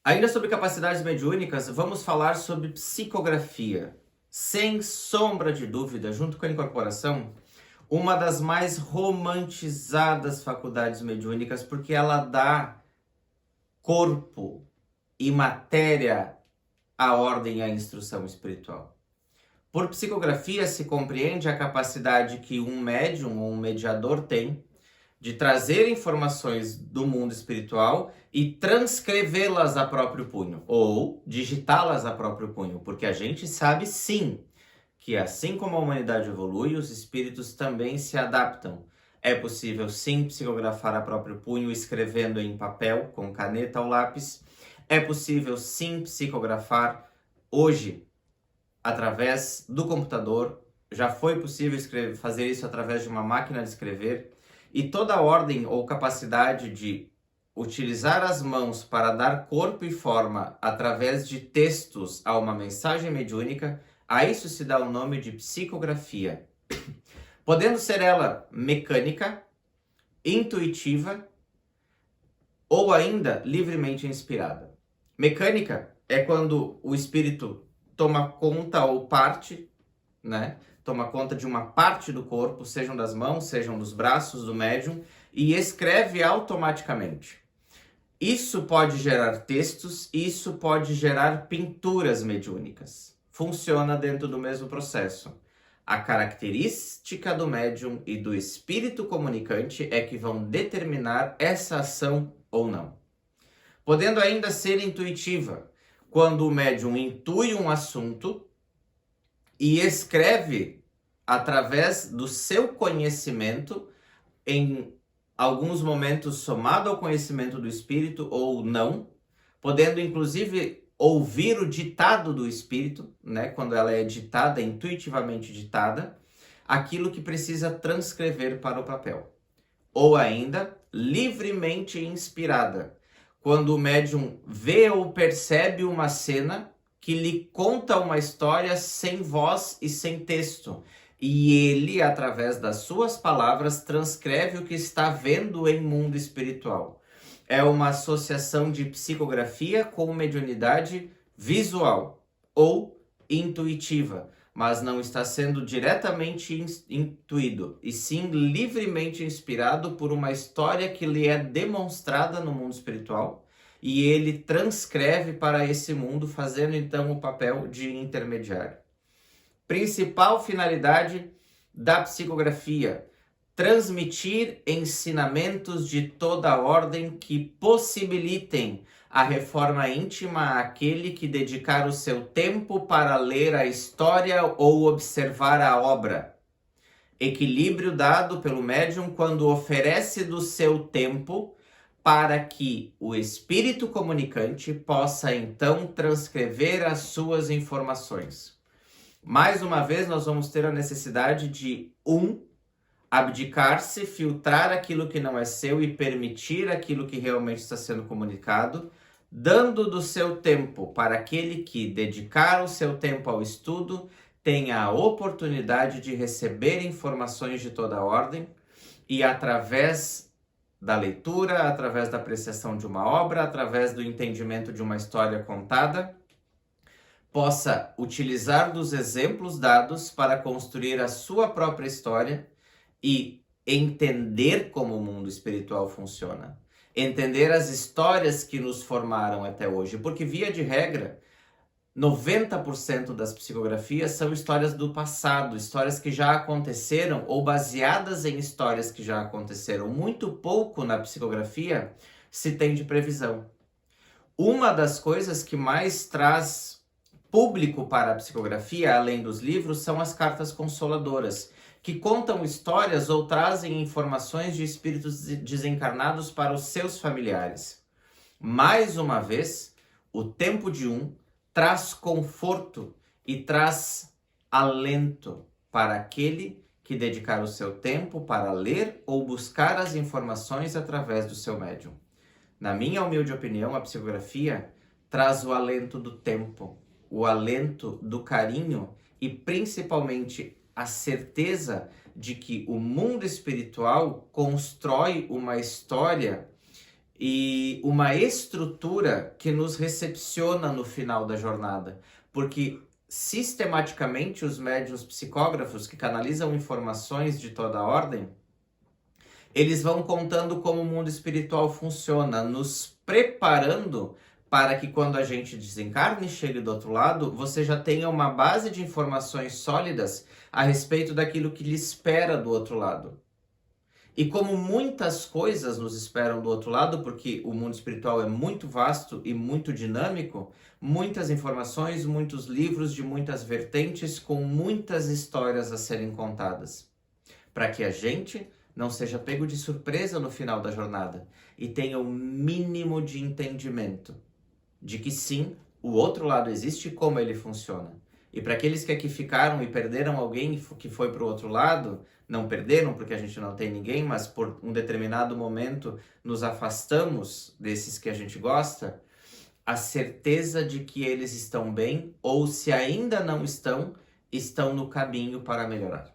Ainda sobre capacidades mediúnicas, vamos falar sobre psicografia. Sem sombra de dúvida, junto com a incorporação, uma das mais romantizadas faculdades mediúnicas, porque ela dá corpo e matéria à ordem e à instrução espiritual. Por psicografia se compreende a capacidade que um médium ou um mediador tem de trazer informações do mundo espiritual e transcrevê-las a próprio punho, ou digitá-las a próprio punho, porque a gente sabe sim que assim como a humanidade evolui, os espíritos também se adaptam. É possível sim psicografar a próprio punho escrevendo em papel, com caneta ou lápis. É possível sim psicografar hoje através do computador. Já foi possível fazer isso através de uma máquina de escrever. E toda ordem ou capacidade de utilizar as mãos para dar corpo e forma através de textos a uma mensagem mediúnica, a isso se dá o nome de psicografia. Podendo ser ela mecânica, intuitiva ou ainda livremente inspirada. Mecânica é quando o espírito toma conta ou parte, né? Toma conta de uma parte do corpo, sejam das mãos, sejam dos braços do médium, e escreve automaticamente. Isso pode gerar textos, isso pode gerar pinturas mediúnicas. Funciona dentro do mesmo processo. A característica do médium e do espírito comunicante é que vão determinar essa ação ou não. Podendo ainda ser intuitiva, quando o médium intui um assunto e escreve através do seu conhecimento, em alguns momentos somado ao conhecimento do espírito ou não, podendo inclusive ouvir o ditado do espírito, né, quando ela é ditada, intuitivamente ditada, aquilo que precisa transcrever para o papel. Ou ainda, livremente inspirada, quando o médium vê ou percebe uma cena que lhe conta uma história sem voz e sem texto. E ele, através das suas palavras, transcreve o que está vendo em mundo espiritual. É uma associação de psicografia com mediunidade visual ou intuitiva, mas não está sendo diretamente intuído, e sim livremente inspirado por uma história que lhe é demonstrada no mundo espiritual, e ele transcreve para esse mundo, fazendo então o papel de intermediário. Principal finalidade da psicografia: transmitir ensinamentos de toda ordem que possibilitem a reforma íntima àquele que dedicar o seu tempo para ler a história ou observar a obra. Equilíbrio dado pelo médium quando oferece do seu tempo para que o espírito comunicante possa então transcrever as suas informações. Mais uma vez, nós vamos ter a necessidade de abdicar-se, filtrar aquilo que não é seu e permitir aquilo que realmente está sendo comunicado, dando do seu tempo para aquele que dedicar o seu tempo ao estudo tenha a oportunidade de receber informações de toda ordem e através da leitura, através da apreciação de uma obra, através do entendimento de uma história contada, possa utilizar dos exemplos dados para construir a sua própria história e entender como o mundo espiritual funciona. Entender as histórias que nos formaram até hoje. Porque, via de regra, 90% das psicografias são histórias do passado, histórias que já aconteceram ou baseadas em histórias que já aconteceram. Muito pouco na psicografia se tem de previsão. Uma das coisas que mais traz público para a psicografia, além dos livros, são as cartas consoladoras, que contam histórias ou trazem informações de espíritos desencarnados para os seus familiares. Mais uma vez, o tempo de traz conforto e traz alento para aquele que dedicar o seu tempo para ler ou buscar as informações através do seu médium. Na minha humilde opinião, a psicografia traz o alento do tempo, o alento do carinho e principalmente a certeza de que o mundo espiritual constrói uma história e uma estrutura que nos recepciona no final da jornada, porque sistematicamente os médiuns psicógrafos que canalizam informações de toda a ordem, eles vão contando como o mundo espiritual funciona, nos preparando para que quando a gente desencarne e chegue do outro lado, você já tenha uma base de informações sólidas a respeito daquilo que lhe espera do outro lado. E como muitas coisas nos esperam do outro lado, porque o mundo espiritual é muito vasto e muito dinâmico, muitas informações, muitos livros de muitas vertentes, com muitas histórias a serem contadas, para que a gente não seja pego de surpresa no final da jornada e tenha o mínimo de entendimento de que sim, o outro lado existe e como ele funciona. E para aqueles que aqui ficaram e perderam alguém que foi para o outro lado, não perderam porque a gente não tem ninguém, mas por um determinado momento nos afastamos desses que a gente gosta, a certeza de que eles estão bem, ou se ainda não estão, estão no caminho para melhorar.